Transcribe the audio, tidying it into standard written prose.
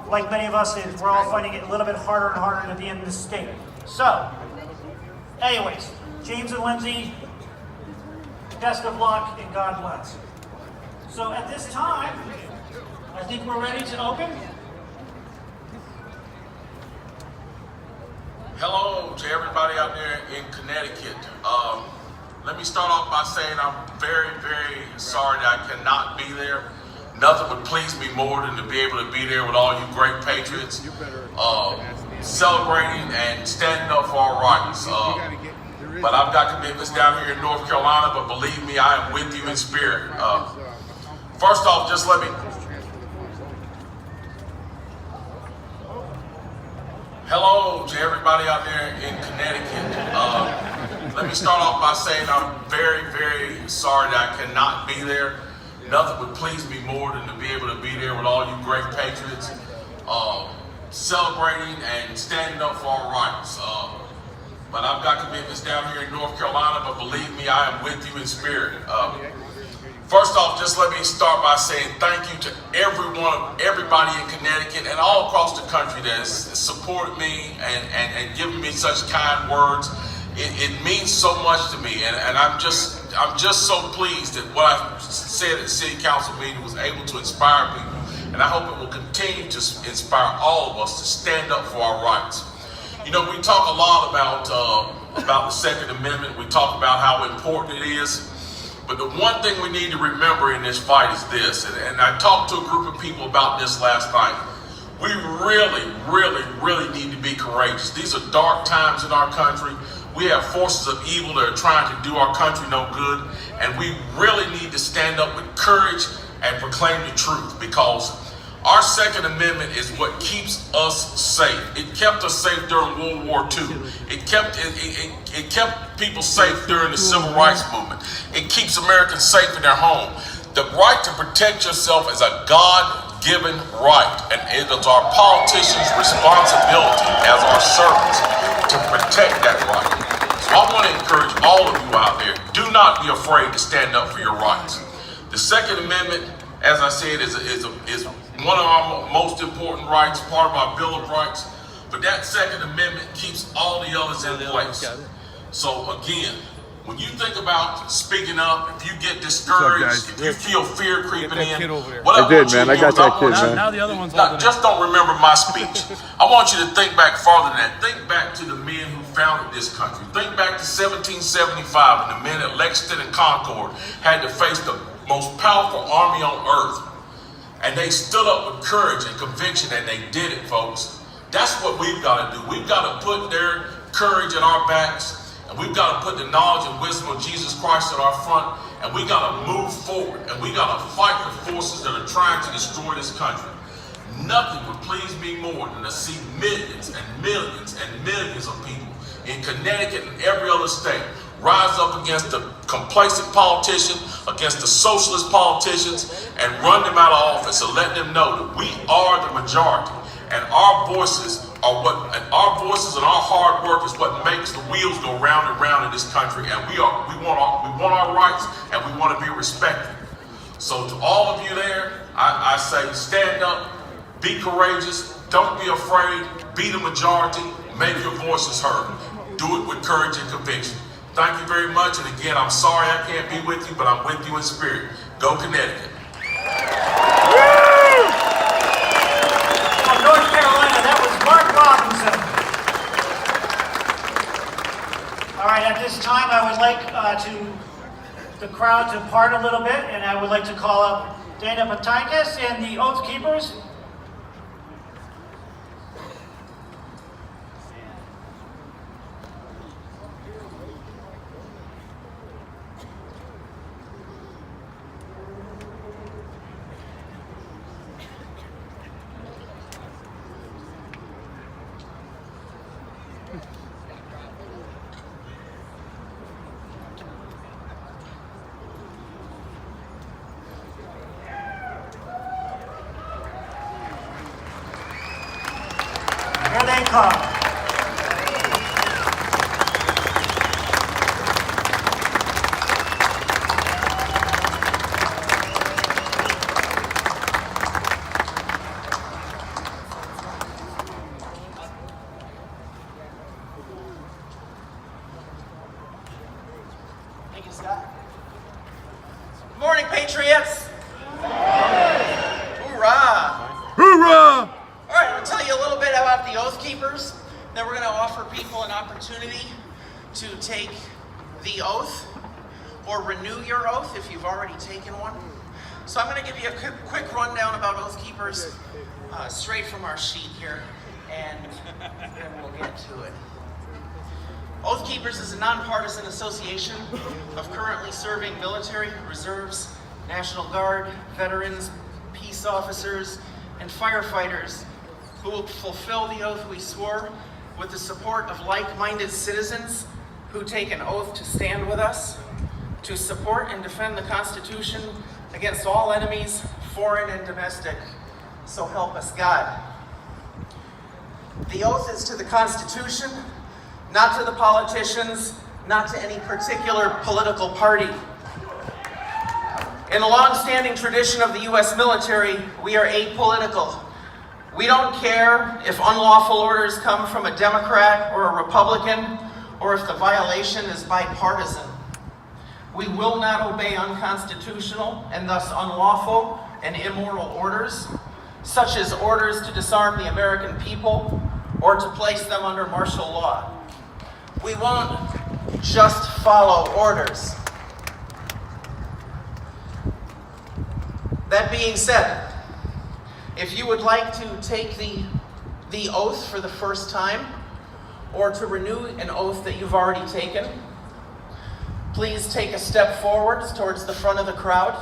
like many of us, we're all finding it a little bit harder and harder to be in this state. So, anyways, James and Lindsay, best of luck and God bless. So at this time, I think we're ready to open. Hello to everybody out there in Connecticut. Let me start off by saying I'm very, very sorry that I cannot be there. Nothing would please me more than to be able to be there with all you great patriots, celebrating and standing up for our rights. But I've got commitments down here in North Carolina, but believe me, I am with you in spirit. First off, just let me... Hello to everybody out there in Connecticut. Let me start off by saying I'm very, very sorry that I cannot be there. Nothing would please me more than to be able to be there with all you great patriots, celebrating and standing up for our rights. But I've got commitments down here in North Carolina, but believe me, I am with you in spirit. First off, just let me start by saying thank you to everybody in Connecticut and all across the country that has supported me and given me such kind words. It means so much to me, and I'm just so pleased that what I said at the city council meeting was able to inspire people, and I hope it will continue to inspire all of us to stand up for our rights. You know, we talk a lot about the Second Amendment. We talk about how important it is. But the one thing we need to remember in this fight is this, and I talked to a group of people about this last night. We really, really, really need to be courageous. These are dark times in our country. We have forces of evil that are trying to do our country no good, and we really need to stand up with courage and proclaim the truth, because our Second Amendment is what keeps us safe. It kept us safe during World War II. It kept people safe during the Civil Rights Movement. It keeps Americans safe in their home. The right to protect yourself is a God-given right, and it is our politicians' responsibility as our servants to protect that right. So I want to encourage all of you out there, do not be afraid to stand up for your rights. The Second Amendment, as I said, is one of our most important rights, part of our Bill of Rights, but that Second Amendment keeps all the others in place. So again, when you think about speaking up, if you get discouraged, if you feel fear creeping in, what I did, man. I got that kid, man. Now the other one's just don't remember my speech. I want you to think back farther than that. Think back to the men who founded this country. Think back to 1775 when the men at Lexington and Concord had to face the most powerful army on earth. And they stood up with courage and conviction, and they did it, folks. That's what we've got to do. We've got to put their courage at our backs, and we've got to put the knowledge and wisdom of Jesus Christ at our front, and we got to move forward, and we got to fight the forces that are trying to destroy this country. Nothing would please me more than to see millions and millions and millions of people in Connecticut and every other state rise up against the complacent politicians, against the socialist politicians, and run them out of office and let them know that we are the majority, and our voices and our hard work is what makes the wheels go round and round in this country, and we want our rights, and we want to be respected. So to all of you there, I say stand up, be courageous, don't be afraid, be the majority, make your voices heard. Do it with courage and conviction. Thank you very much, and again, I'm sorry I can't be with you, but I'm with you in spirit. Go Connecticut. From North Carolina, that was Mark Robinson. All right, at this time, I would like the crowd to part a little bit, and I would like to call up Dana Patakis and the Oath Keepers. Here they come. have the oath keepers. Then we're going to offer people an opportunity to take the oath or renew your oath if you've already taken one. So I'm going to give you a quick rundown about oath keepers straight from our sheet here, and then we'll get to it. Oath Keepers is a nonpartisan association of currently serving military, reserves, National Guard, veterans, peace officers, and firefighters who will fulfill the oath we swore with the support of like-minded citizens who take an oath to stand with us, to support and defend the Constitution against all enemies, foreign and domestic. So help us God. The oath is to the Constitution, not to the politicians, not to any particular political party. In the long-standing tradition of the U.S. military, we are apolitical. We don't care if unlawful orders come from a Democrat or a Republican, or if the violation is bipartisan. We will not obey unconstitutional and thus unlawful and immoral orders, such as orders to disarm the American people or to place them under martial law. We won't just follow orders. That being said, if you would like to take the oath for the first time, or to renew an oath that you've already taken, please take a step forward towards the front of the crowd.